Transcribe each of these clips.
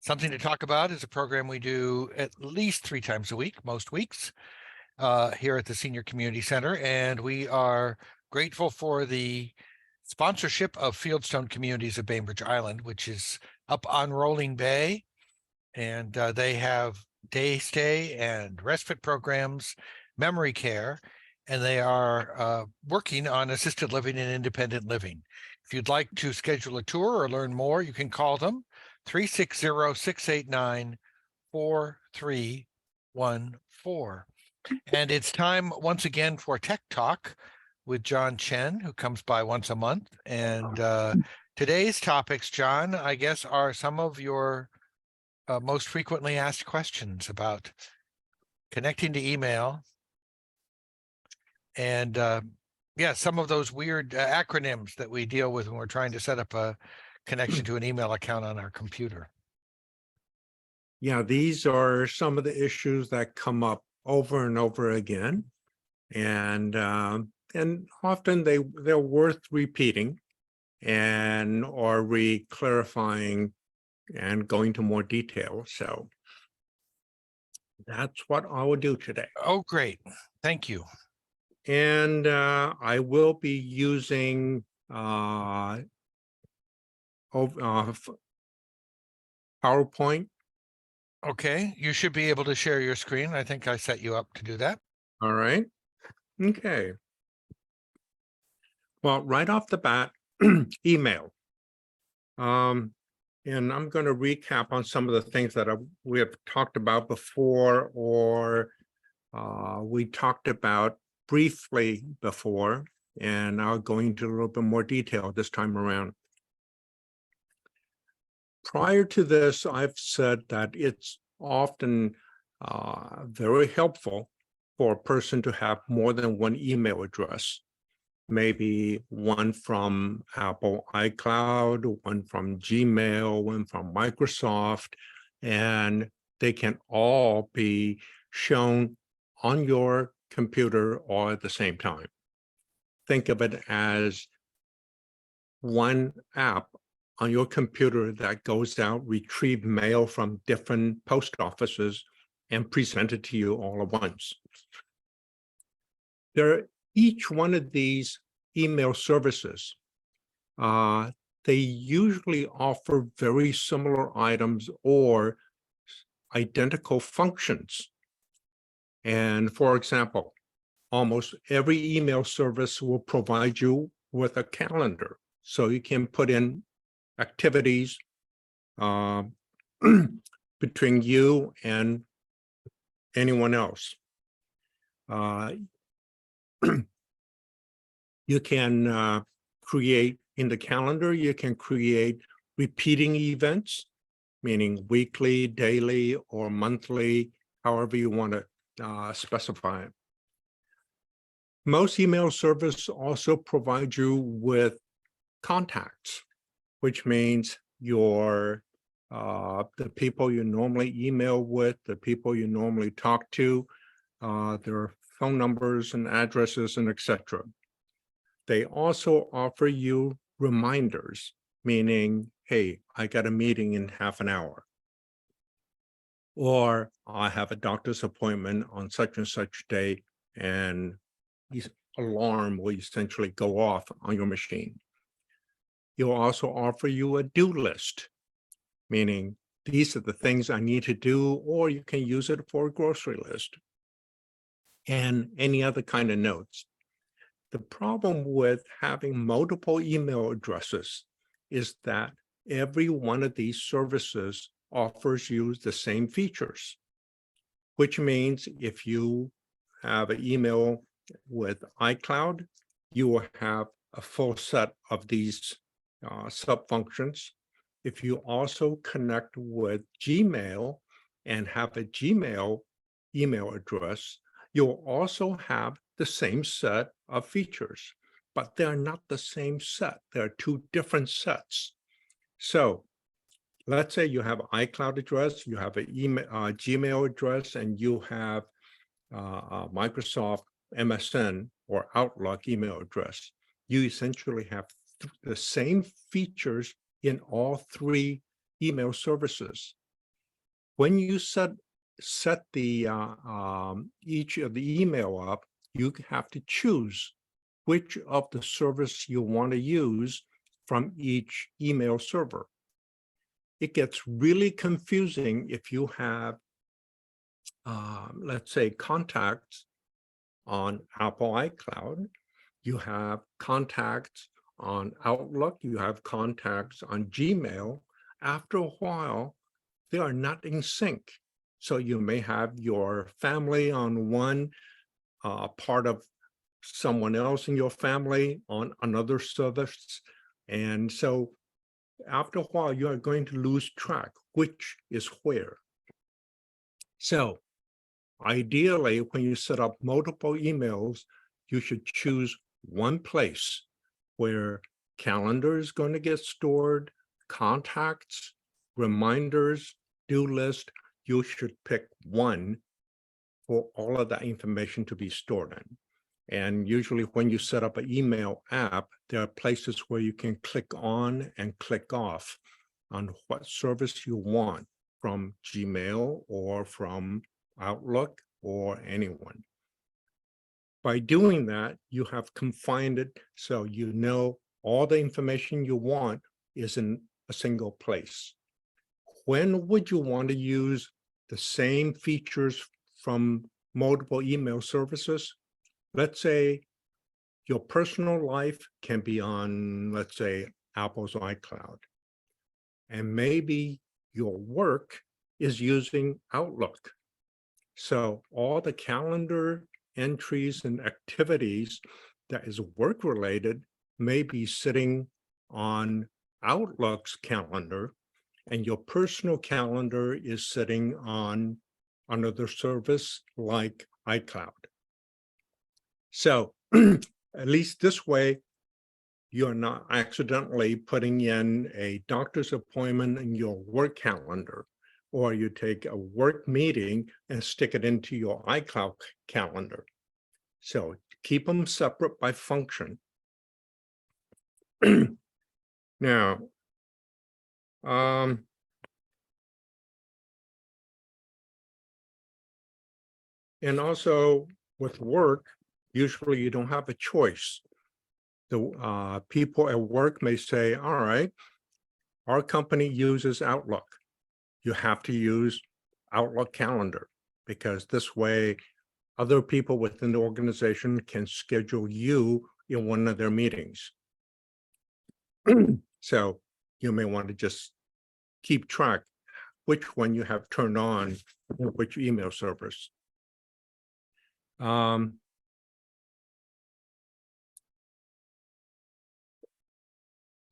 Something to Talk About is a program we do at least 3 times a week, most weeks, here at the Senior Community Center. And we are grateful for the sponsorship of Fieldstone Communities of Bainbridge Island, which is up on Rolling Bay. And they have day stay and respite programs, memory care, and they are working on assisted living and independent living. If you'd like to schedule a tour or learn more, you can call them 360-689-4314. And it's time once again for Tech Talk with John Chen, who comes by once a month. And today's topics, John, I guess, are some of your most frequently asked questions about connecting to email and some of those weird acronyms that we deal with when we're trying to set up a connection to an email account on our computer. Yeah, these are some of the issues that come up over and over again, and often they're worth repeating and or clarifying and going to more detail. So that's what I will do today. Oh, great. Thank you. And I will be using PowerPoint. Okay, you should be able to share your screen. I think I set you up to do that. All right. Okay. Well, right off the bat, email. And I'm going to recap on some of the things that we have talked about before, or we talked about briefly before, and I'll go into a little bit more detail this time around. Prior to this, I've said that it's often very helpful for a person to have more than one email address. Maybe one from Apple iCloud, one from Gmail, one from Microsoft, and they can all be shown on your computer all at the same time. Think of it as one app on your computer that goes out, retrieve mail from different post offices, and present it to you all at once. Each one of these email services, they usually offer very similar items or identical functions. And for example, almost every email service will provide you with a calendar, so you can put in activities between you and anyone else. You can create in the calendar, you can create repeating events, meaning weekly, daily, or monthly, however you want to specify it. Most email services also provide you with contacts, which means the people you normally email with, the people you normally talk to, their phone numbers and addresses and etc. They also offer you reminders, meaning, hey, I got a meeting in half an hour, or I have a doctor's appointment on such and such day, and this alarm will essentially go off on your machine. You'll also offer you a do list, meaning these are the things I need to do, or you can use it for a grocery list, and any other kind of notes. The problem with having multiple email addresses is that every one of these services offers you the same features, which means if you have an email with iCloud, you will have a full set of these sub-functions. If you also connect with Gmail and have a Gmail email address, you'll also have the same set of features, but they're not the same set. They're two different sets. So let's say you have an iCloud address, you have an Gmail address, and you have a Microsoft MSN or Outlook email address. You essentially have the same features in all three email services. when you set the each of the email up, you have to choose which of the service you want to use from each email server. It gets really confusing if you have, let's say, contacts on Apple iCloud, you have contacts on Outlook, you have contacts on Gmail. After a while, they are not in sync. So you may have your family on one, part of someone else in your family on another service. And so after a while, you are going to lose track, which is where. So ideally, when you set up multiple emails, you should choose one place where calendar is going to get stored, contacts, reminders, due list. You should pick one for all of that information to be stored in. And usually when you set up an email app, there are places where you can click on and click off on what service you want from Gmail or from Outlook or anyone. By doing that, you have confined it so you know all the information you want is in a single place. When would you want to use the same features from multiple email services? Let's say your personal life can be on, let's say, Apple's iCloud. And maybe your work is using Outlook. So all the calendar entries and activities that is work-related may be sitting on Outlook's calendar, and your personal calendar is sitting on another service like iCloud. So at least this way, you're not accidentally putting in a doctor's appointment in your work calendar, or you take a work meeting and stick it into your iCloud calendar. So keep them separate by function. Now, and also with work, usually you don't have a choice. The people at work may say, all right, our company uses Outlook. You have to use Outlook calendar, because this way other people within the organization can schedule you in one of their meetings. So you may want to just keep track which one you have turned on, which email servers.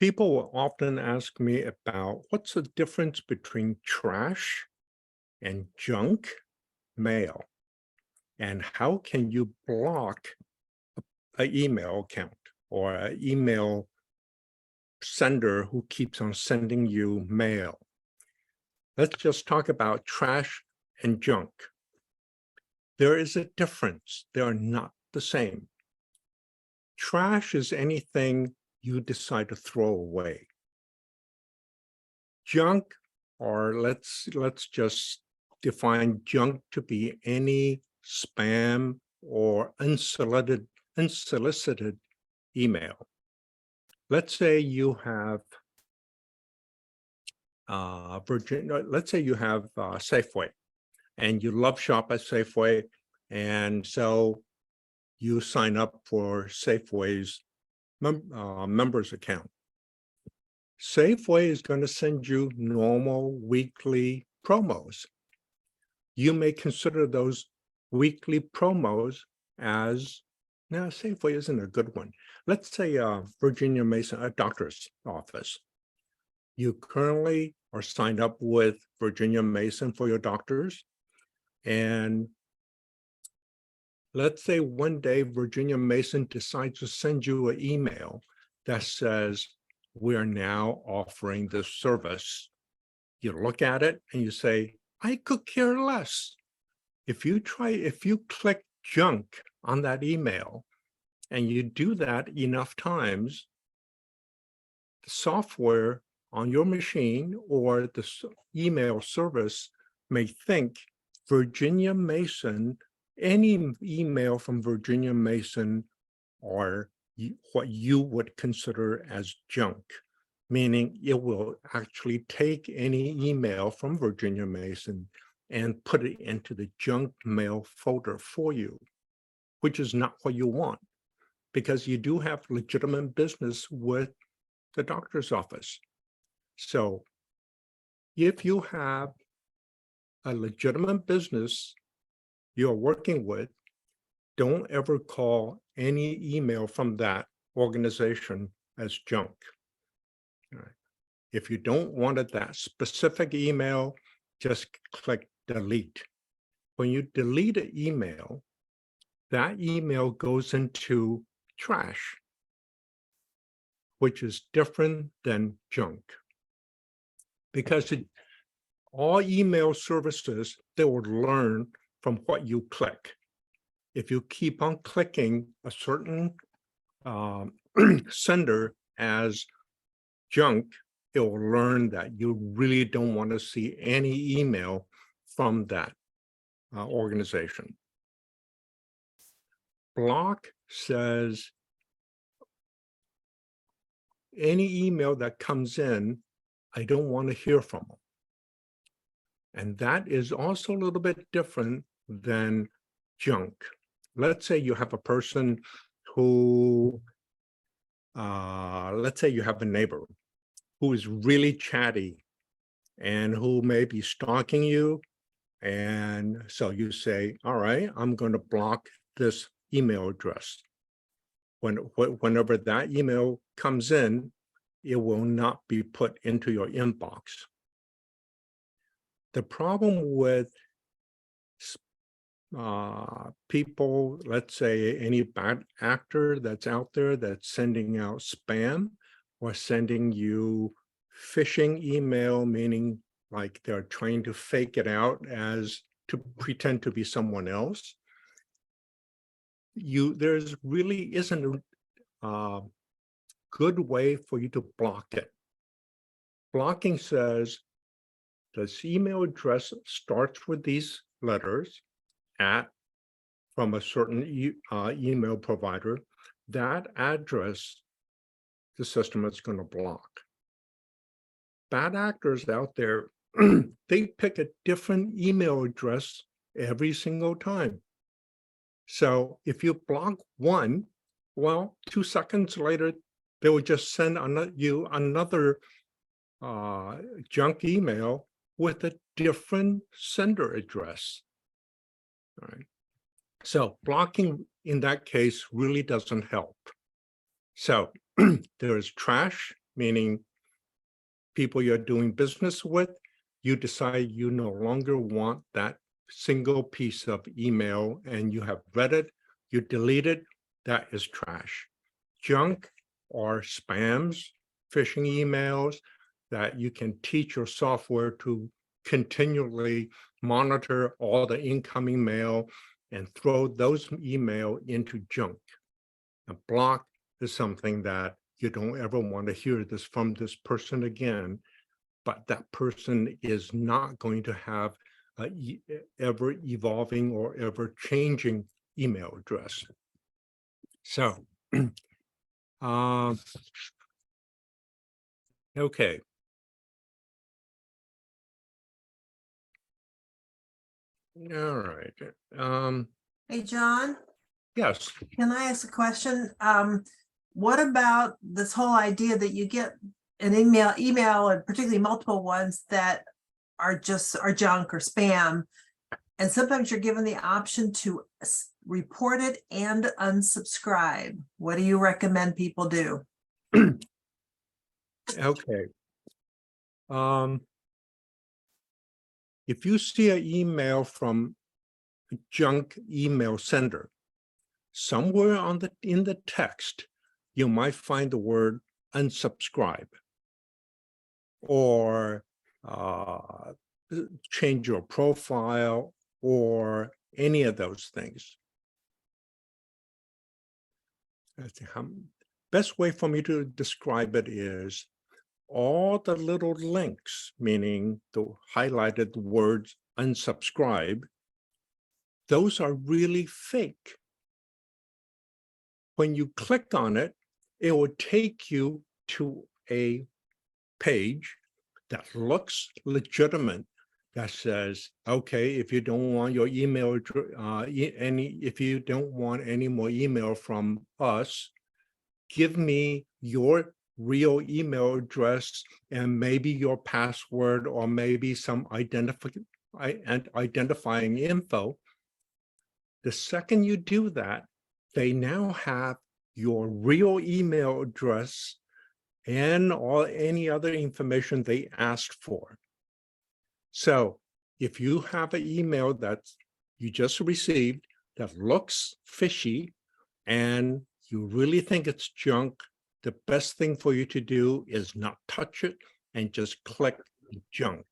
People will often ask me about what's the difference between trash and junk mail, and how can you block an email account or an email sender who keeps on sending you mail. Let's just talk about trash and junk. There is a difference. They are not the same. Trash is anything you decide to throw away. Junk, or let's just define junk to be any spam or unsolicited email. Let's say you have let's say you have Safeway, and you love shop at Safeway, and so you sign up for Safeway's members account. Safeway is going to send you normal weekly promos. You may consider those weekly promos as, now Safeway isn't a good one. Let's say Virginia Mason, a doctor's office. You currently are signed up with Virginia Mason for your doctors. And let's say one day Virginia Mason decides to send you an email that says, we are now offering this service. You look at it and you say, I could care less. If you click junk on that email and you do that enough times, the software on your machine or the email service may think Virginia Mason, any email from Virginia Mason are what you would consider as junk, meaning it will actually take any email from Virginia Mason and put it into the junk mail folder for you, which is not what you want, because you do have legitimate business with the doctor's office. So if you have a legitimate business you're working with, don't ever call any email from that organization as junk. All right. If you don't want it, that specific email, just click delete. When you delete an email, that email goes into trash, which is different than junk. Because all email services, they will learn from what you click. If you keep on clicking a certain sender as junk, it will learn that you really don't want to see any email from that organization. Block says any email that comes in, I don't want to hear from them. And that is also a little bit different than junk. Let's say you have a person who, let's say you have a neighbor who is really chatty and who may be stalking you. And so you say, all right, I'm going to block this email address. Whenever that email comes in, it will not be put into your inbox. The problem with people, let's say any bad actor that's out there that's sending out spam or sending you phishing email, meaning like they're trying to fake it out as to pretend to be someone else. There's really isn't a good way for you to block it. Blocking says this email address starts with these letters from a certain email provider. That address, the system is going to block. Bad actors out there, they pick a different email address every single time. So if you block one, well, 2 seconds later, they will just send you another junk email with a different sender address. All right. So blocking in that case really doesn't help. So there's trash, meaning people you're doing business with, you decide you no longer want that single piece of email and you have read it, you delete it, that is trash. Junk or spams, phishing emails that you can teach your software to continually monitor all the incoming mail and throw those email into junk. A block is something that you don't ever want to hear this from this person again, but that person is not going to have ever evolving or ever changing email address. So, okay. All right. Hey, John, Yes. can I ask a question? What about this whole idea that you get an email, and particularly multiple ones that are junk or spam, and sometimes you're given the option to report it and unsubscribe. What do you recommend people do? Okay. If you see an email from a junk email sender, somewhere in the text, you might find the word unsubscribe or change your profile or any of those things. Best way for me to describe it is all the little links, meaning the highlighted words unsubscribe, those are really fake. When you click on it, it will take you to a page that looks legitimate, that says, okay, if you don't want your email, if you don't want any more email from us, give me your real email address and maybe your password or maybe some identifying info. The second you do that, they now have your real email address and any other information they asked for. So if you have an email that you just received that looks fishy and you really think it's junk, the best thing for you to do is not touch it and just click junk.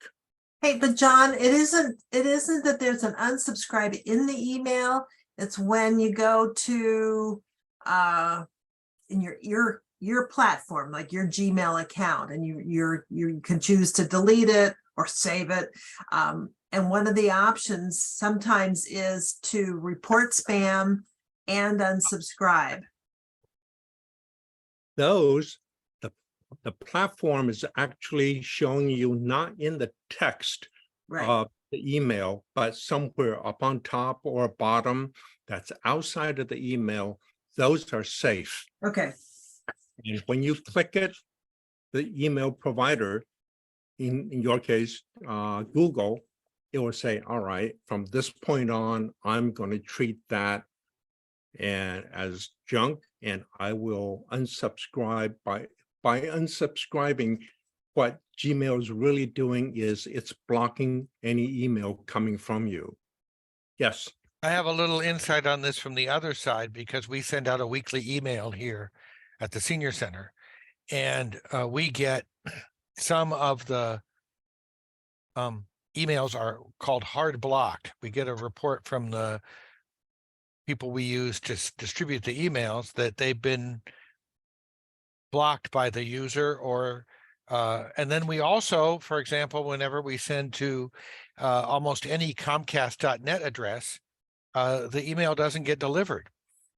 Hey, but John, it isn't that there's an unsubscribe in the email. It's when you go to in your platform, like your Gmail account, and you can choose to delete it or save it. And one of the options sometimes is to report spam and unsubscribe. Those, the platform is actually showing you not in the text Right. of the email, but somewhere up on top or bottom that's outside of the email. Those are safe. Okay. And when you click it, the email provider, in your case, Google, it will say, all right, from this point on, I'm going to treat that and as junk, and I will unsubscribe. By unsubscribing, what Gmail is really doing is it's blocking any email coming from you. Yes. I have a little insight on this from the other side because we send out a weekly email here at the senior center, and we get some of the emails are called hard blocked. We get a report from the people we use to distribute the emails that they've been blocked by the user, or and then we also, for example, whenever we send to almost any Comcast.net address, the email doesn't get delivered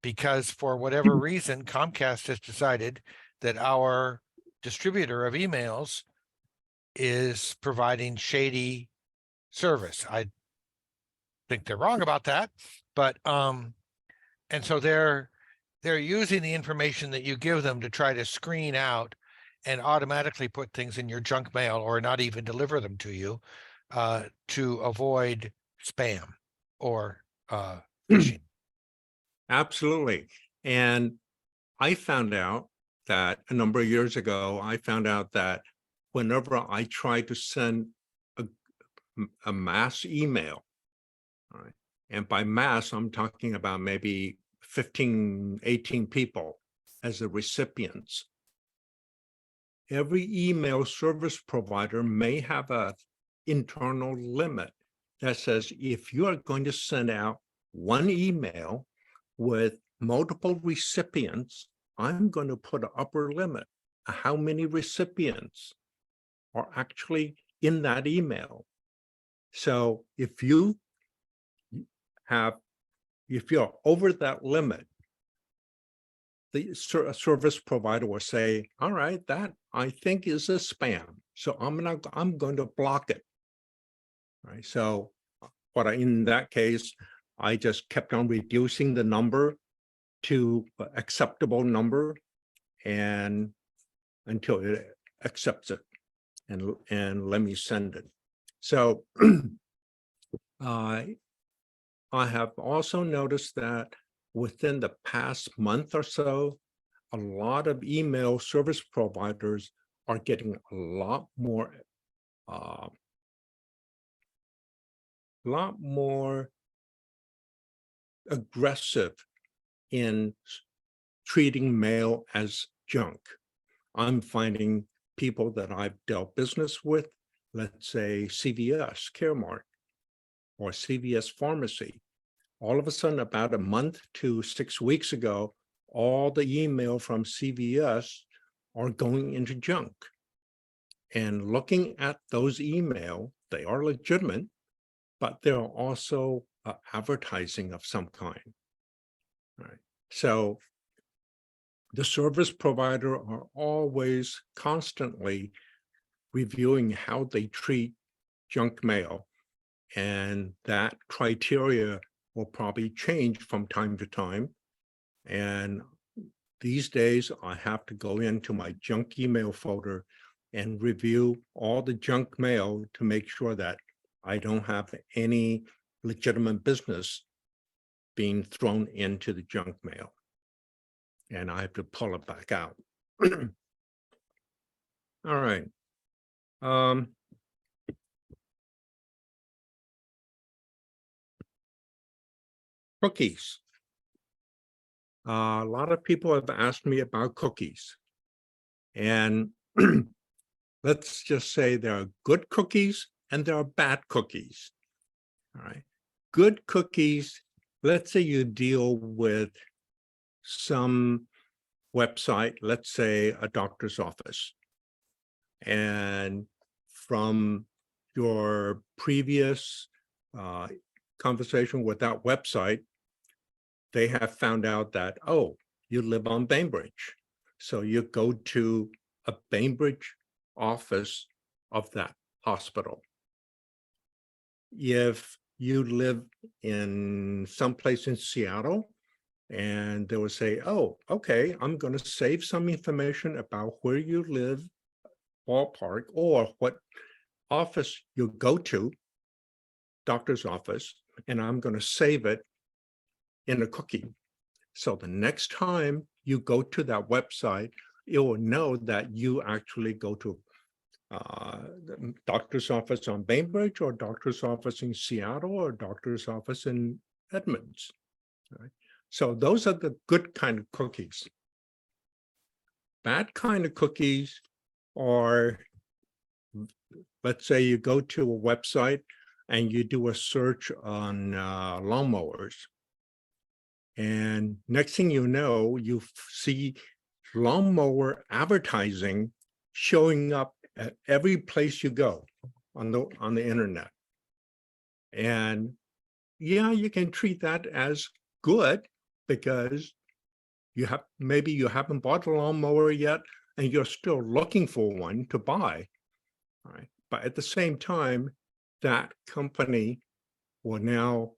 because for whatever reason, Comcast has decided that our distributor of emails is providing shady service. I think they're wrong about that, but and so they're using the information that you give them to try to screen out and automatically put things in your junk mail or not even deliver them to you to avoid spam or phishing. Absolutely. And I found out that a number of years ago, I found out that whenever I try to send a mass email, all right, and by mass, I'm talking about maybe 15, 18 people as the recipients. Every email service provider may have an internal limit that says if you are going to send out one email with multiple recipients, I'm going to put an upper limit of how many recipients are actually in that email. So if you're over that limit, the service provider will say, all right, that I think is a spam. So I'm going to block it. Right. So in that case, I just kept on reducing the number to acceptable number and until it accepts it and let me send it. So I have also noticed that within the past month or so, a lot of email service providers are getting a lot more aggressive in treating mail as junk. I'm finding people that I've dealt business with, let's say CVS, Caremark, or CVS Pharmacy. All of a sudden, about a month to 6 weeks ago, all the email from CVS are going into junk. And looking at those email, they are legitimate, but they're also advertising of some kind. All right. So the service provider are always constantly reviewing how they treat junk mail. And that criteria will probably change from time to time. And these days, I have to go into my junk email folder and review all the junk mail to make sure that I don't have any legitimate business being thrown into the junk mail. And I have to pull it back out. All right. Cookies. A lot of people have asked me about cookies. And let's just say there are good cookies and there are bad cookies. All right. Good cookies, let's say you deal with some website, let's say a doctor's office. And from your previous conversation with that website, they have found out that, oh, you live on Bainbridge. So you go to a Bainbridge office of that hospital. If you live in someplace in Seattle, and they will say, oh, okay, I'm going to save some information about where you live, ballpark, or what office you go to, doctor's office, and I'm going to save it in a cookie. So the next time you go to that website, it will know that you actually go to the doctor's office on Bainbridge, or doctor's office in Seattle, or doctor's office in Edmonds. Right? So those are the good kind of cookies. Bad kind of cookies are, let's say you go to a website and you do a search on lawnmowers. And next thing you know, you see lawnmower advertising showing up at every place you go on the internet. And yeah, you can treat that as good because maybe you haven't bought a lawnmower yet and you're still looking for one to buy. All right. But at the same time, that company will now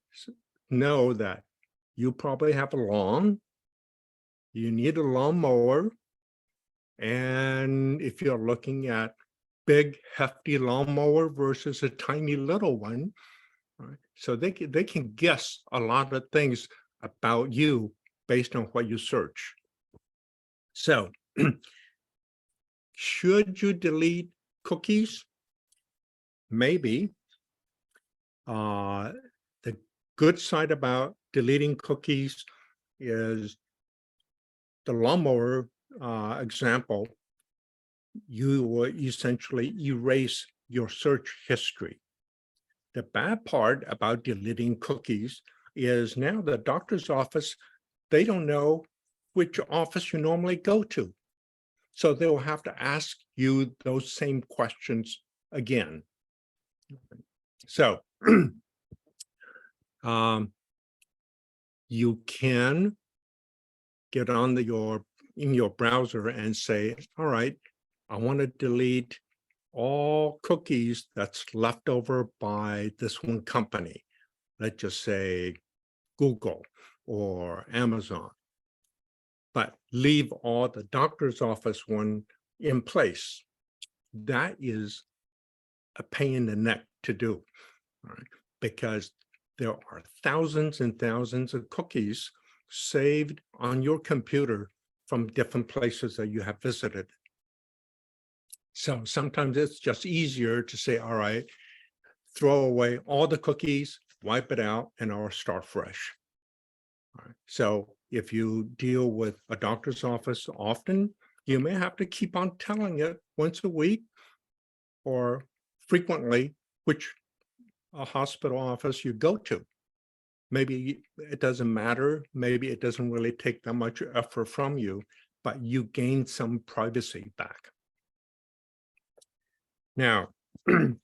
know that you probably have a lawn, you need a lawnmower, and if you're looking at big, hefty lawnmower versus a tiny little one, right? So they can guess a lot of things about you based on what you search. So should you delete cookies? Maybe. The good side about deleting cookies is the lawnmower example. You will essentially erase your search history. The bad part about deleting cookies is now the doctor's office, they don't know which office you normally go to. So they'll have to ask you those same questions again. So you can get on in your browser and say, all right, I want to delete all cookies that's left over by this one company. Let's just say Google or Amazon, but leave all the doctor's office one in place. That is a pain in the neck to do, right? Because there are thousands and thousands of cookies saved on your computer from different places that you have visited. So sometimes it's just easier to say, all right, throw away all the cookies, wipe it out, and I'll start fresh. All right. So if you deal with a doctor's office often, you may have to keep on telling it once a week or frequently which hospital office you go to. Maybe it doesn't matter. Maybe it doesn't really take that much effort from you, but you gain some privacy back. Now, the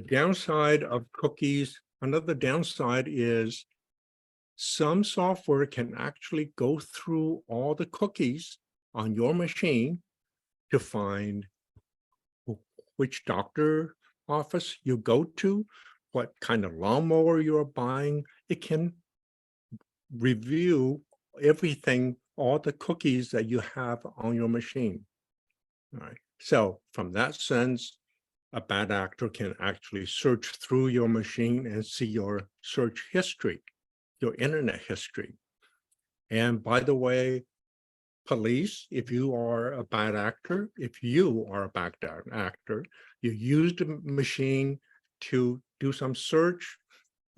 downside of cookies, another downside is some software can actually go through all the cookies on your machine to find which doctor office you go to, what kind of lawnmower you're buying. It can review everything, all the cookies that you have on your machine. All right. So from that sense, a bad actor can actually search through your machine and see your search history, your internet history. And by the way, police, if you are a bad actor, you use the machine to do some search,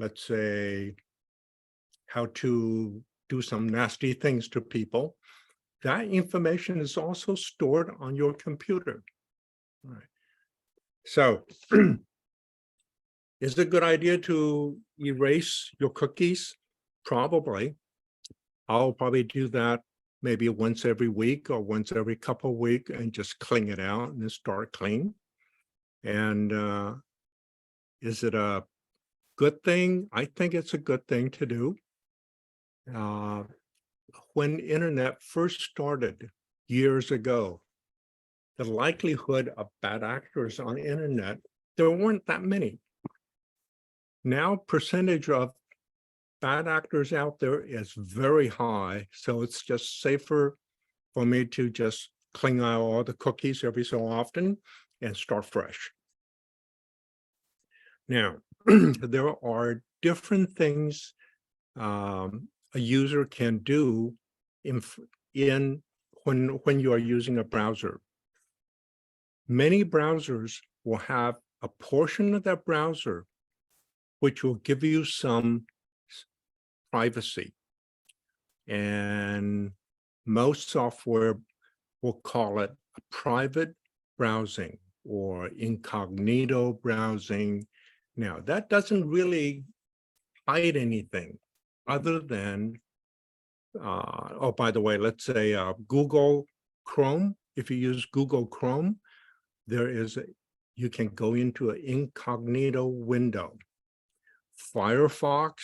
let's say how to do some nasty things to people, that information is also stored on your computer. All right. So is it a good idea to erase your cookies? Probably. I'll probably do that maybe once every week or once every couple of weeks and just clean it out and start clean. And is it a good thing? I think it's a good thing to do. When internet first started years ago, the likelihood of bad actors on internet, there weren't that many. Now percentage of bad actors out there is very high. So it's just safer for me to just clean out all the cookies every so often and start fresh. Now, there are different things a user can do when you are using a browser. Many browsers will have a portion of that browser which will give you some privacy. And most software will call it a private browsing or incognito browsing. Now, that doesn't really hide anything other than, oh, by the way, let's say Google Chrome. If you use Google Chrome, you can go into an incognito window. Firefox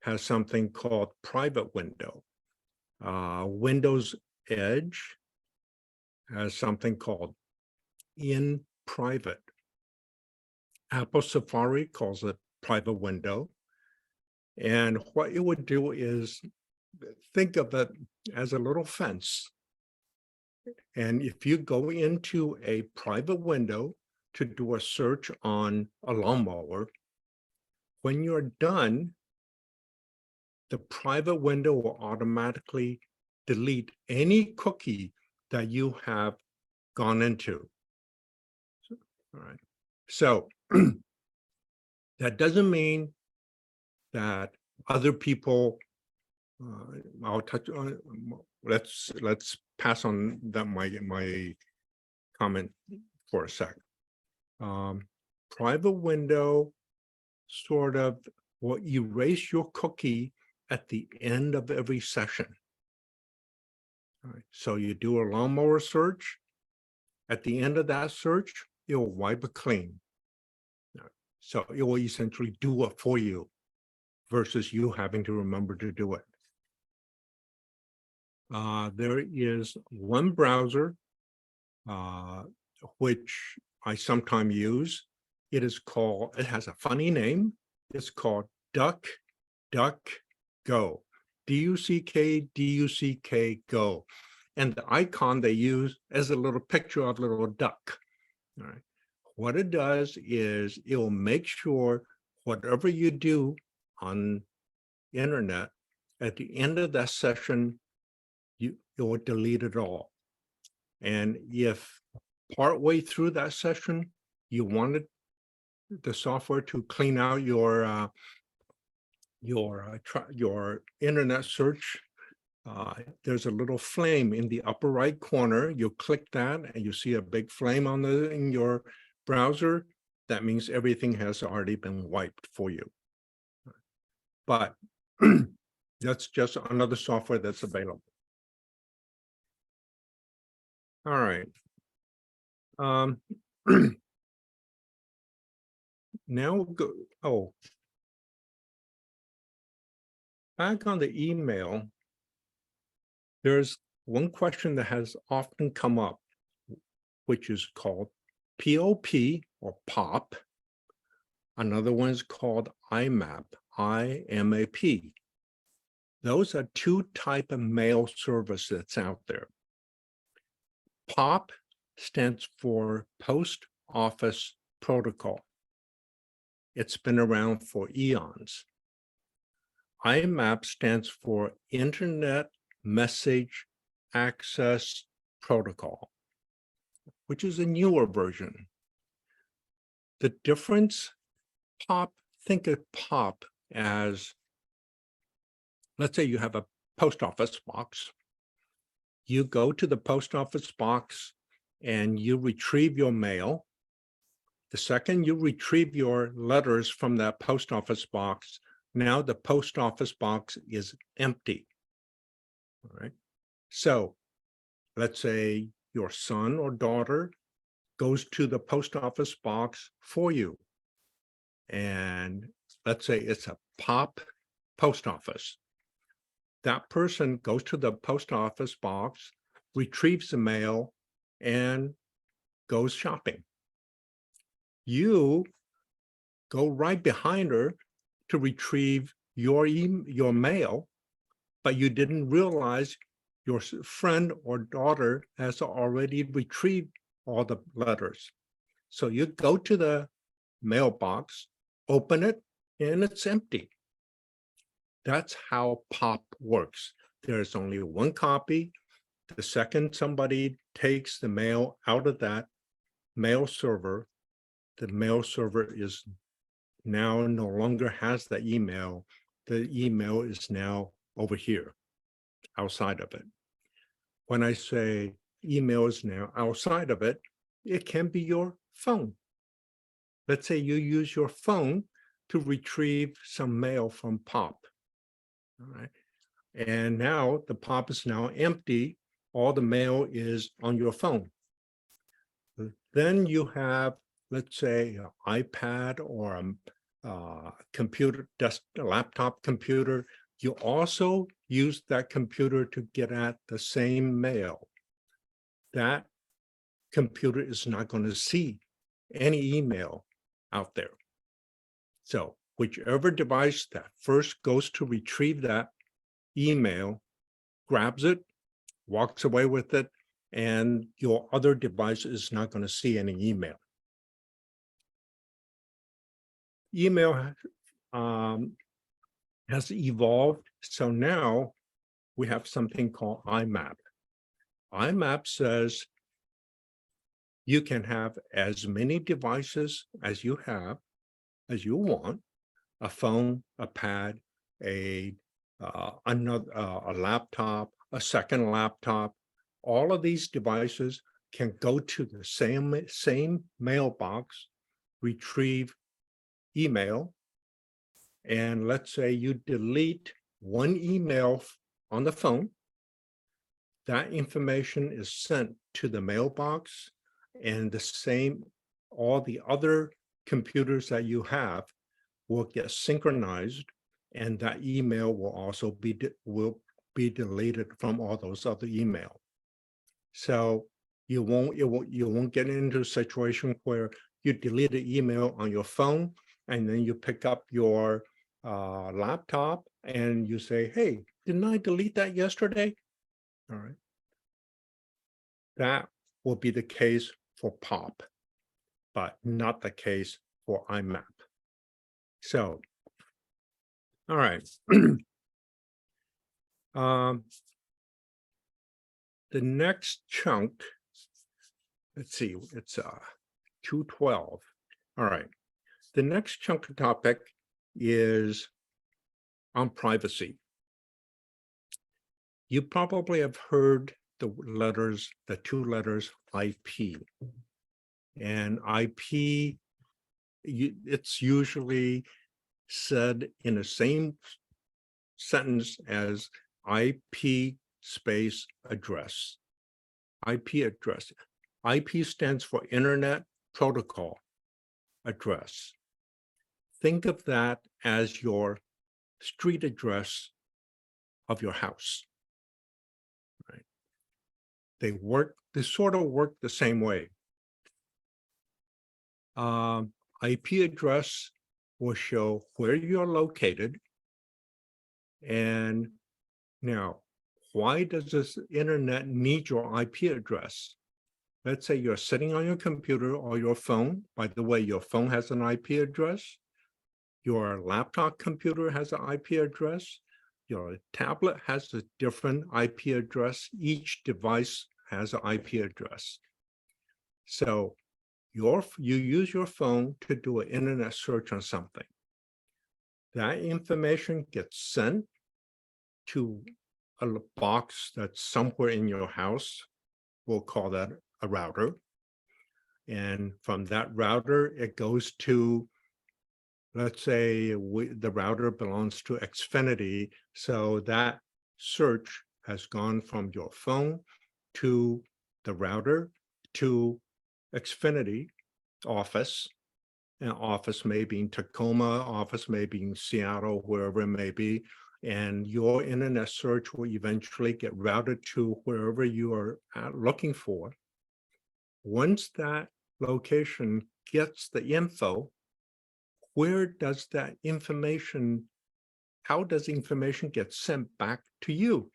has something called private window. Windows Edge has something called in private. Apple Safari calls it private window. And what it would do is think of it as a little fence. And if you go into a private window to do a search on a lawnmower, when you're done, the private window will automatically delete any cookie that you have gone into. All right. So that doesn't mean that other people, I'll touch on, let's pass on that my comment for a sec. Private window sort of will erase your cookie at the end of every session. All right, so you do a lawnmower search. At the end of that search, it will wipe it clean. So it will essentially do it for you versus you having to remember to do it. There is one browser which I sometimes use. It has a funny name. It's called DuckDuckGo. DUCK Go. And the icon they use is a little picture of a little duck. All right. What it does is it will make sure whatever you do on internet, at the end of that session, it will delete it all. And if partway through that session, you wanted the software to clean out your internet search, there's a little flame in the upper right corner. You click that and you see a big flame in your browser. That means everything has already been wiped for you. But that's just another software that's available. All right. Now go, oh. Back on the email, there's one question that has often come up, which is called POP or POP. Another one is called IMAP, IMAP. Those are two type of mail service that's out there. POP stands for Post Office Protocol. It's been around for eons. IMAP stands for Internet Message Access Protocol, which is a newer version. The difference, think of POP as, let's say you have a post office box. You go to the post office box and you retrieve your mail. The second you retrieve your letters from that post office box, now the post office box is empty. All right. So let's say your son or daughter goes to the post office box for you. And let's say it's a POP post office. That person goes to the post office box, retrieves the mail, and goes shopping. You go right behind her to retrieve your mail, but you didn't realize your friend or daughter has already retrieved all the letters. So you go to the mailbox, open it, and it's empty. That's how POP works. There's only one copy. The second somebody takes the mail out of that mail server, the mail server is now no longer has the email. The email is now over here, outside of it. When I say email is now outside of it, it can be your phone. Let's say you use your phone to retrieve some mail from POP. All right. And now the POP is now empty. All the mail is on your phone. Then you have, let's say, an iPad or a computer, a laptop computer. You also use that computer to get at the same mail. That computer is not going to see any email out there. So whichever device that first goes to retrieve that email, grabs it, walks away with it, and your other device is not going to see any email. Email has evolved. So now we have something called IMAP. IMAP says you can have as many devices as you have, as you want, a phone, a pad, a laptop, a second laptop. All of these devices can go to the same mailbox, retrieve email, and let's say you delete one email on the phone, that information is sent to the mailbox, and the same, all the other computers that you have will get synchronized, and that email will also be deleted from all those other emails. So you won't get into a situation where you delete an email on your phone and then you pick up your laptop and you say, hey, didn't I delete that yesterday? All right. That will be the case for POP, but not the case for IMAP. So, all right. The next chunk, let's see, it's 212. All right. The next chunk of topic is on privacy. You probably have heard the letters, the two letters IP. And IP, it's usually said in the same sentence as IP space address. IP address. IP stands for Internet Protocol Address. think of that as your street address of your house. Right? They sort of work the same way. IP address will show where you're located. And now, why does this internet need your IP address? Let's say you're sitting on your computer or your phone. By the way, your phone has an IP address. Your laptop computer has an IP address. Your tablet has a different IP address. Each device has an IP address. So you use your phone to do an internet search on something. That information gets sent to a box that's somewhere in your house. We'll call that a router. And from that router, it goes to, let's say the router belongs to Xfinity. So that search has gone from your phone to the router to Xfinity office. And office may be in Tacoma, office may be in Seattle, wherever it may be. And your internet search will eventually get routed to wherever you are looking for. Once that location gets the info, where does that information, how does information get sent back to you,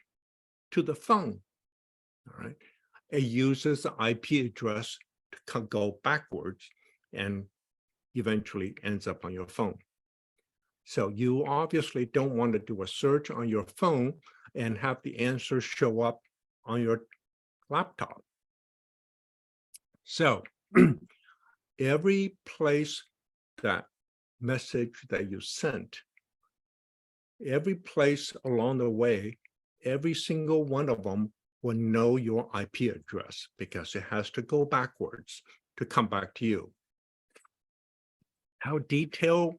to the phone? All right. It uses the IP address to go backwards and eventually ends up on your phone. So you obviously don't want to do a search on your phone and have the answer show up on your laptop. So every place that message that you sent, every place along the way, every single one of them will know your IP address because it has to go backwards to come back to you. How detailed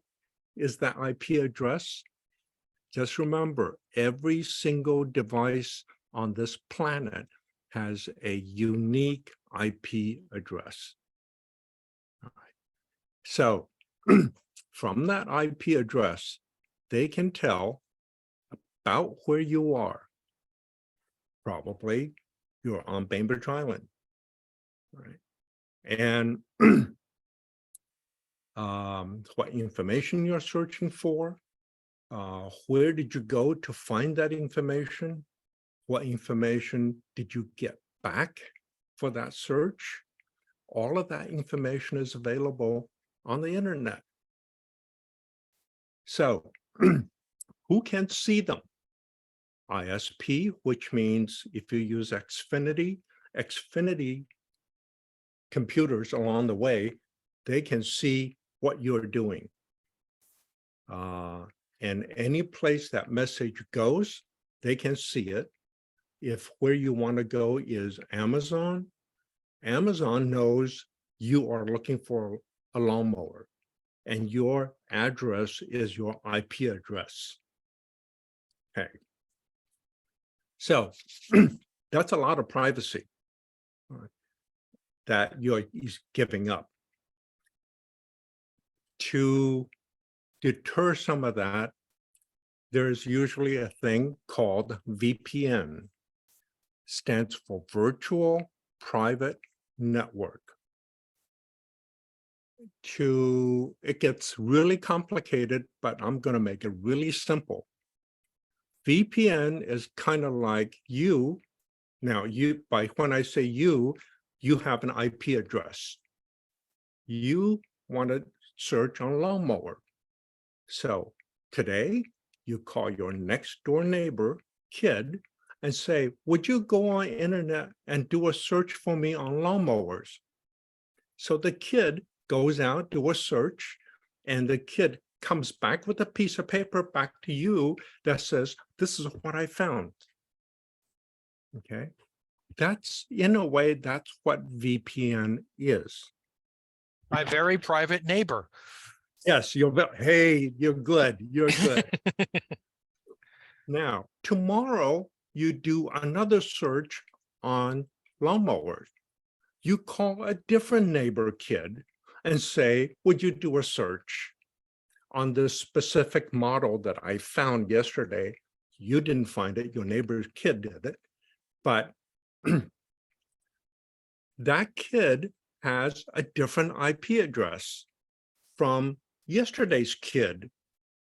is that IP address? Just remember, every single device on this planet has a unique IP address. All right. So from that IP address, they can tell about where you are. Probably you're on Bainbridge Island, right? And what information you're searching for, where did you go to find that information, what information did you get back for that search. All of that information is available on the internet. So who can see them? ISP, which means if you use Xfinity computers along the way, they can see what you're doing. And any place that message goes, they can see it. If where you want to go is Amazon, Amazon knows you are looking for a lawnmower and your address is your IP address. Okay. So that's a lot of privacy that you're giving up. To deter some of that, there's usually a thing called VPN, stands for Virtual Private Network. It gets really complicated, but I'm going to make it really simple. VPN is kind of like you. Now, when I say you have an IP address. You want to search on lawnmower. So today, you call your next door neighbor, kid, and say, would you go on internet and do a search for me on lawnmowers? So the kid goes out, do a search, and the kid comes back with a piece of paper back to you that says, this is what I found. Okay. That's, in a way, that's what VPN is. My very private neighbor. Yes, you're good. You're good. Now, tomorrow, you do another search on lawnmowers. You call a different neighbor kid and say, would you do a search? on this specific model that I found yesterday. You didn't find it, your neighbor's kid did it, but that kid has a different IP address from yesterday's kid.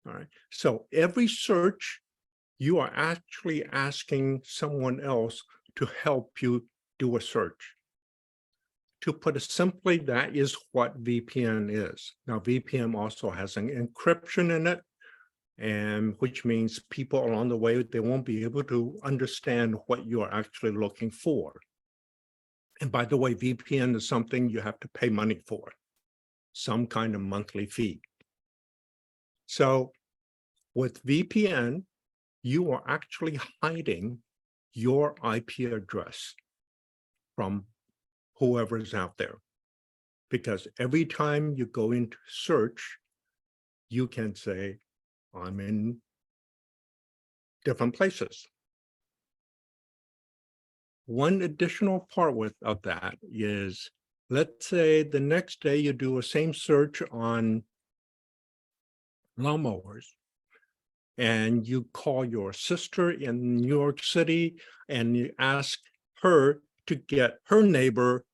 All right, so every search, you are actually asking someone else to help you do a search. To put it simply, that is what VPN is. Now, VPN also has an encryption in it, and which means people along the way, they won't be able to understand what you're actually looking for. And by the way, VPN is something you have to pay money for, some kind of monthly fee. So with VPN, you are actually hiding your IP address from whoever's out there. Because every time you go into search, you can say, I'm in different places. One additional part of that is, let's say the next day you do a same search on lawnmowers, and you call your sister in New York City and you ask her to get her neighbor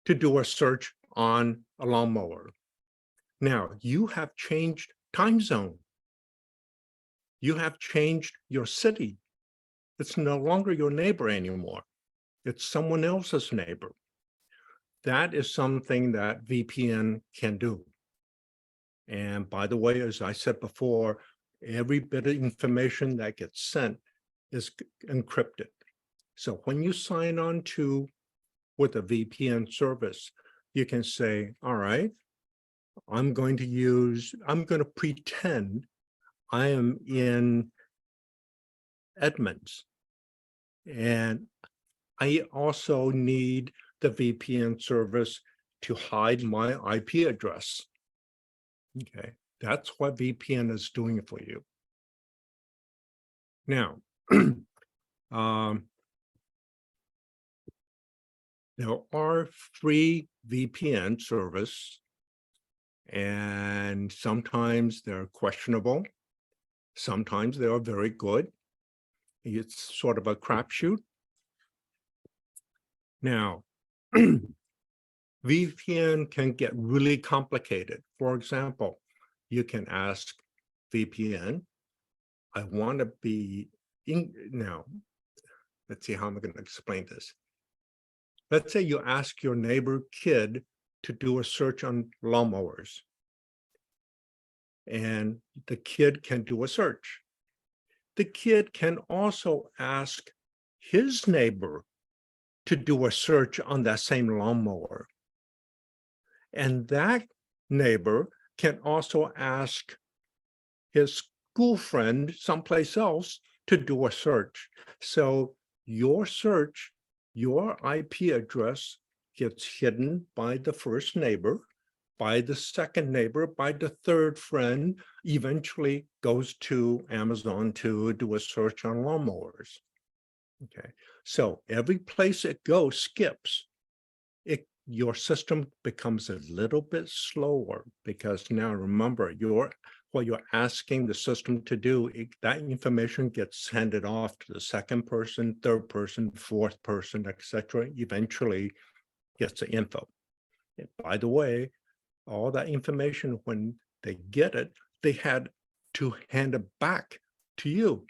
to do a search on a lawnmower. Now, you have changed time zone. You have changed your city. It's no longer your neighbor anymore. It's someone else's neighbor. That is something that VPN can do. And by the way, as I said before, every bit of information that gets sent is encrypted. So when you sign on with a VPN service, you can say, all right, I'm going to pretend I am in Edmonds. And I also need the VPN service to hide my IP address. Okay, that's what VPN is doing for you. Now, there are free VPN service, and sometimes they're questionable. Sometimes they are very good. It's sort of a crapshoot. Now, VPN can get really complicated. For example, you can ask VPN, I want to be in now. Let's see how I'm going to explain this. Let's say you ask your neighbor kid to do a search on lawnmowers, and the kid can do a search. The kid can also ask his neighbor to do a search on that same lawnmower. And that neighbor can also ask his school friend someplace else to do a search. So your search, your IP address gets hidden by the first neighbor, by the second neighbor, by the third friend, eventually goes to Amazon to do a search on lawnmowers. Okay, so every place it goes, skips. Your system becomes a little bit slower because now remember, what you're asking the system to do, that information gets handed off to the second person, third person, fourth person, etc. Eventually gets the info. And by the way, all that information, when they get it, they had to hand it back to you.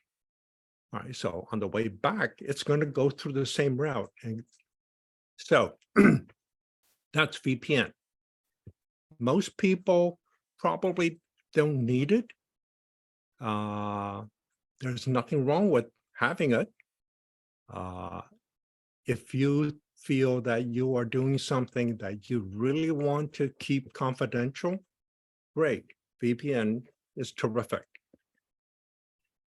All right, so on the way back, it's going to go through the same route. And so that's VPN. Most people probably don't need it. There's nothing wrong with having it. If you feel that you are doing something that you really want to keep confidential, great. VPN is terrific.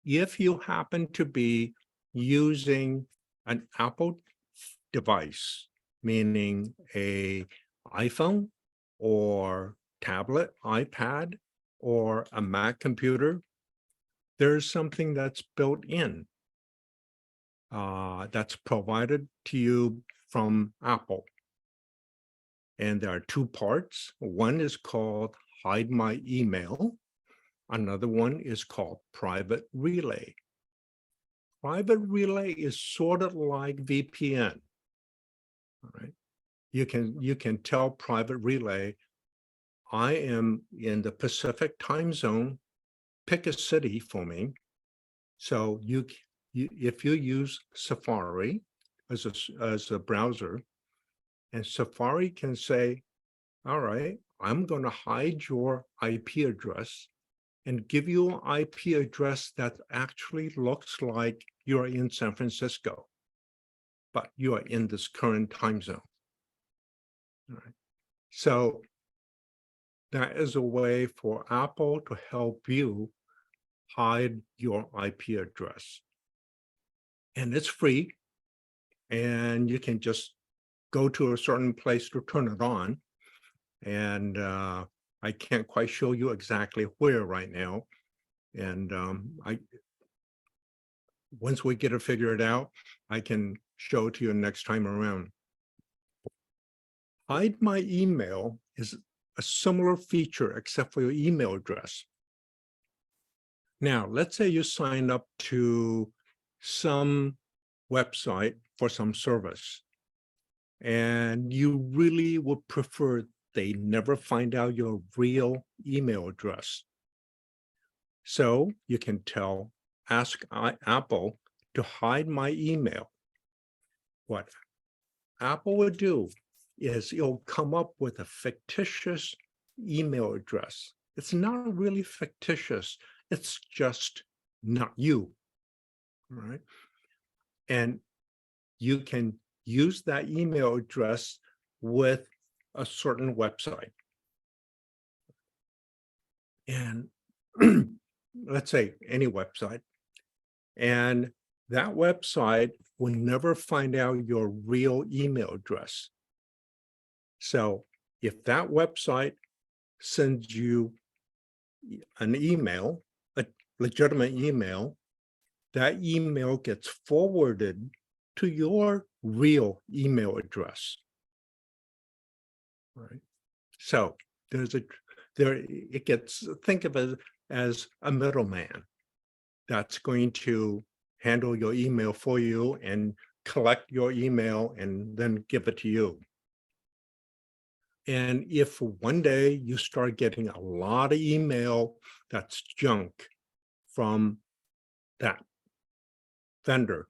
If you happen to be using an Apple device, meaning a iPhone or tablet, iPad, or a Mac computer, there's something that's built in that's provided to you from Apple. And there are two parts. One is called Hide My Email, Another one is called Private Relay. Private Relay is sort of like VPN. All right. You can tell Private Relay, I am in the Pacific time zone, pick a city for me. So if you use Safari as a browser, and Safari can say, all right, I'm going to hide your IP address and give you an IP address that actually looks like you're in San Francisco, but you are in this current time zone. All right. So that is a way for Apple to help you hide your IP address. And it's free. And you can just go to a certain place to turn it on. And I can't quite show you exactly where right now. And once we get it figured out, I can show it to you next time around. Hide my email is a similar feature except for your email address. Now, let's say you sign up to some website for some service, and you really would prefer they never find out your real email address. So you can ask Apple to hide my email. What Apple would do is it'll come up with a fictitious email address. It's not really fictitious. It's just not you, right? And you can use that email address with a certain website. And let's say any website. And that website will never find out your real email address. So if that website sends you an email, a legitimate email, that email gets forwarded to your real email address. Right. So it gets, think of it as a middleman that's going to handle your email for you and collect your email and then give it to you. And if one day you start getting a lot of email that's junk from that vendor,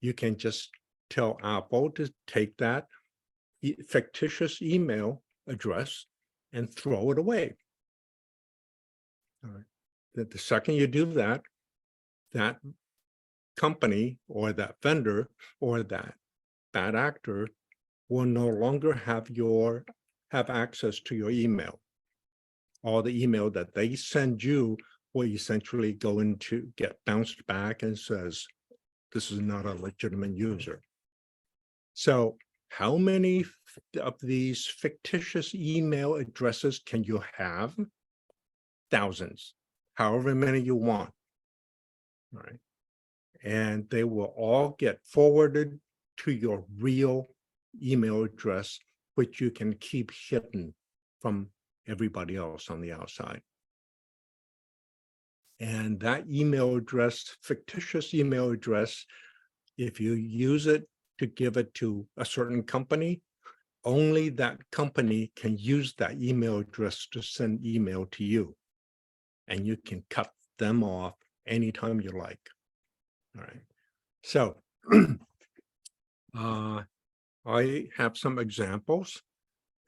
you can just tell Apple to take that fictitious email address and throw it away. All right. The second you do that, that company or that vendor or that bad actor will no longer have access to your email. All the email that they send you will essentially go into get bounced back and says, this is not a legitimate user. So how many of these fictitious email addresses can you have? Thousands, however many you want. All right. And they will all get forwarded to your real email address, which you can keep hidden from everybody else on the outside. And that email address, fictitious email address, if you use it to give it to a certain company, only that company can use that email address to send email to you. And you can cut them off anytime you like. All right. So I have some examples,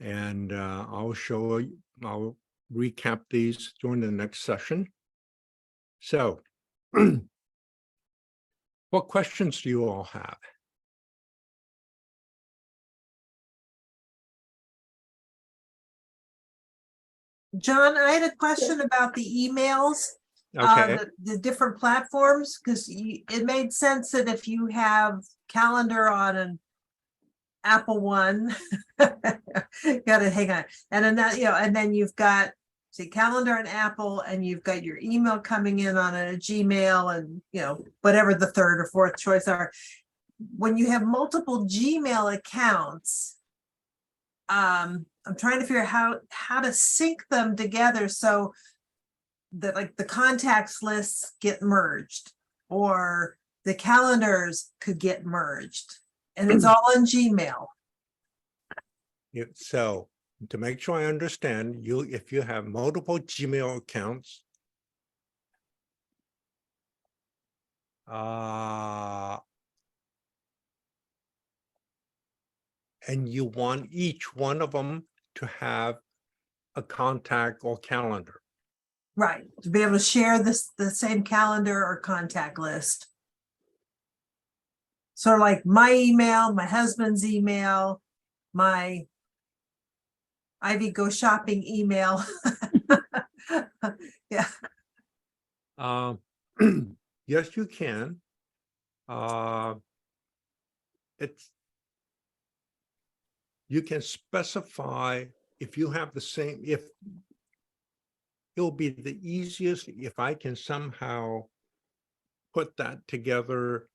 and I'll recap these during the next session. So what questions do you all have? John, I had a question about the emails. Okay. The different platforms, because it made sense that if you have calendar on an Apple one, gotta hang on, and then that, and then you've got calendar on Apple, and you've got your email coming in on a Gmail, and whatever the third or fourth choice are. When you have multiple Gmail accounts, I'm trying to figure out how to sync them together so that like the contacts lists get merged, or the calendars could get merged, and it's all in Gmail. So to make sure I understand, if you have multiple Gmail accounts, and you want each one of them to have a contact or calendar. Right, to be able to share the same calendar or contact list. Sort of like my email, my husband's email, my Ivy Go Shopping email. Yeah, Yes, you can. You can specify if you have the same, if it'll be the easiest if I can somehow put that together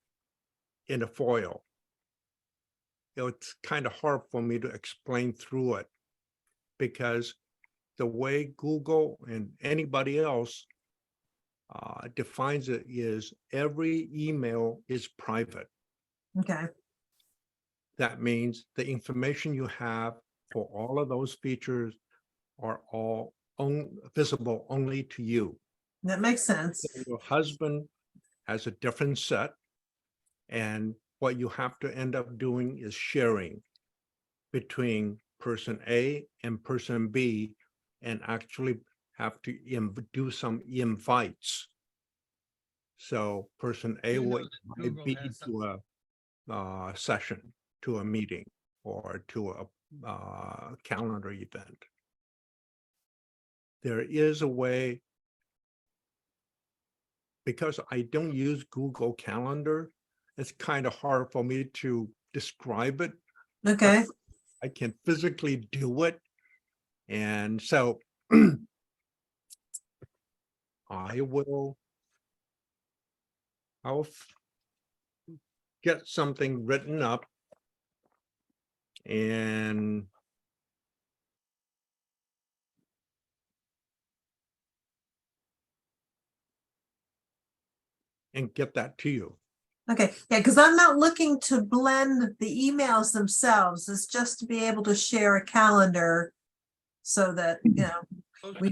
in a foil. It's kind of hard for me to explain through it, because the way Google and anybody else defines it is every email is private. okay, That means the information you have for all of those features are all visible only to you. that makes sense. Your husband has a different set, and what you have to end up doing is sharing between person A and person B, and actually have to do some invites. So person A Even though will that invite Google B has to a session, to a meeting, or to a calendar event. There is a way, because I don't use Google Calendar, it's kind of hard for me to describe it. Okay, I can physically do it. And so I'll get something written up and get that to you. okay, yeah, because I'm not looking to blend the emails themselves. It's just to be able to share a calendar so that, you know, we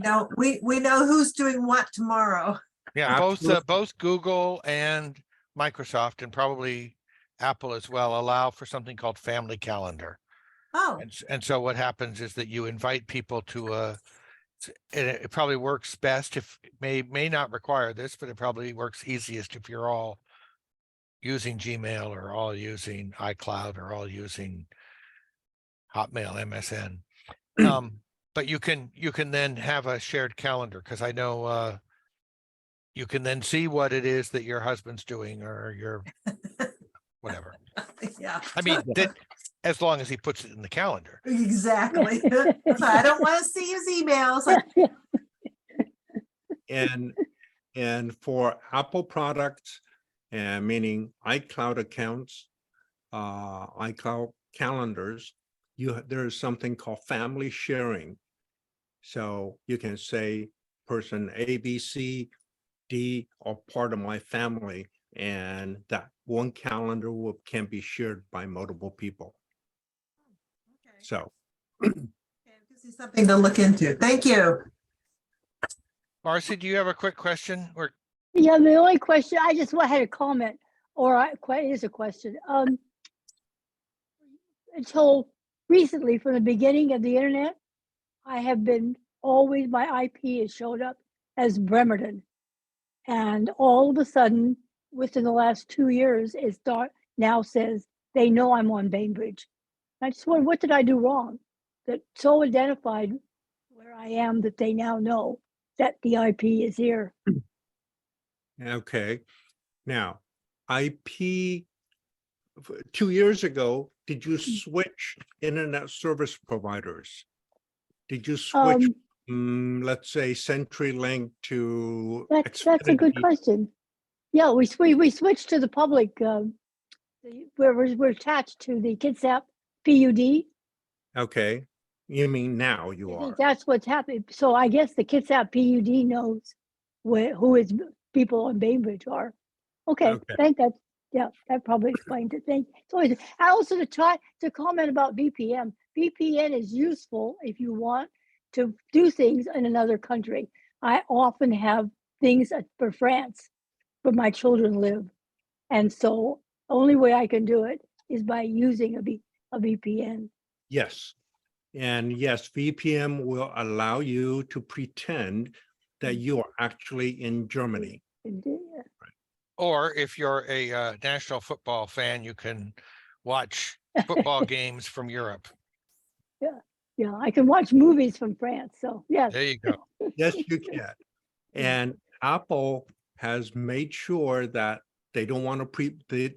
know who's doing what tomorrow. Yeah, Absolutely. both Google and Microsoft, and probably Apple as well, allow for something called Family Calendar. Oh, And so what happens is that you invite people to and it probably works best if may not require this, but it probably works easiest if you're all using Gmail or all using iCloud or all using Hotmail, MSN. But you can then have a shared calendar, because I know you can then see what it is that your husband's doing or your whatever. yeah, I mean, that as long as he puts it in the calendar. exactly. So I don't want to see his emails. Like, And for Apple products, and meaning iCloud accounts, iCloud calendars, there is something called family sharing. So you can say person A, B, C, D are part of my family, and that one calendar can be shared by multiple people. okay, So this is something to look into. Thank you. Marcy, do you have a quick question? Or Yeah, the only question, I just had a comment, or it is a question. Until recently, from the beginning of the internet, I have been always, my IP has showed up as Bremerton. And all of a sudden, within the last 2 years, now says they know I'm on Bainbridge. I just wonder, what did I do wrong that so identified where I am that they now know that the IP is here? okay, now IP 2 years ago, did you switch internet service providers? Did you switch, let's say, CenturyLink to That's a good Xfinity? question. Yeah, we switched to the public, we're attached to the Kitsap PUD. Okay, you mean now you I are? think that's what's happening. So I guess the Kitsap PUD knows who his people on Bainbridge are. Okay, Okay. that probably explains it. So and also to comment about VPN. VPN is useful if you want to do things in another country. I often have things for France, where my children live. And so only way I can do it is by using a VPN. Yes. And yes, VPN will allow you to pretend that you are actually in Germany. And, Or if you're a national football fan, you can watch football games from Europe. yeah, I can watch movies from France. So yes, There you go. Yes, you can. And Apple has made sure that they don't want to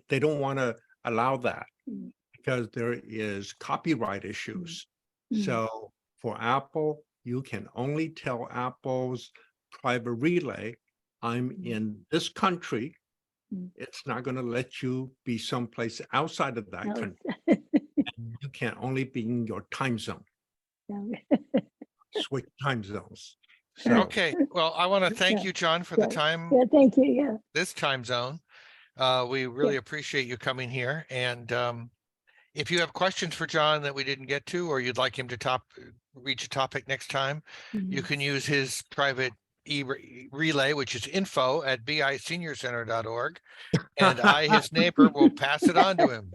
they don't want to allow that Mm. because there is copyright issues. Mm. So for Apple, you can only tell Apple's private relay, I'm in this country. Mm. It's not going to let you be someplace outside of that no, country. You can only be in your time zone, no. switch time zones. So Okay, well, I want to thank Yeah. you, John, for the Yeah. time, Yeah, thank you. Yeah. this time zone. We really appreciate you coming here. And if you have questions for John that we didn't get to, or you'd like him to reach a topic next time, you Mhm. can use his private relay, which is info@biseniorcenter.org. And I, his neighbor, will pass it on to him.